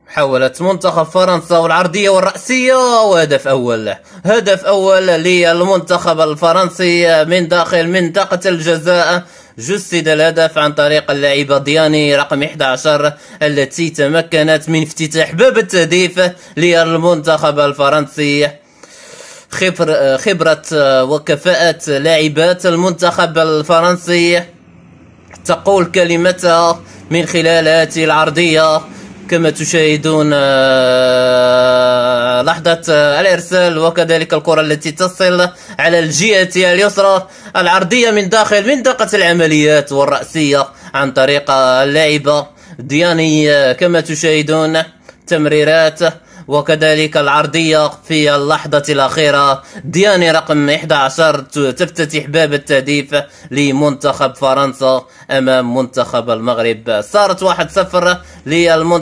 حاولت منتخب فرنسا والعرضية والرأسية، وهدف أول. هدف أول للمنتخب الفرنسي من داخل منطقة الجزاء. جسد الهدف عن طريق اللاعبة دياني رقم 11 التي تمكنت من افتتاح باب التهديف للمنتخب الفرنسي. خبرة وكفاءة لاعبات المنتخب الفرنسي تقول كلمتها من خلال هذه العرضية. كما تشاهدون لحظة الإرسال وكذلك الكرة التي تصل على الجهة اليسرى. العرضية من داخل منطقة العمليات والرأسية عن طريق اللاعبة دياني. كما تشاهدون تمريرات وكذلك العرضية في اللحظة الأخيرة. دياني رقم 11 تفتتح باب التهديف لمنتخب فرنسا أمام منتخب المغرب. صارت 1-0 للمنتخب.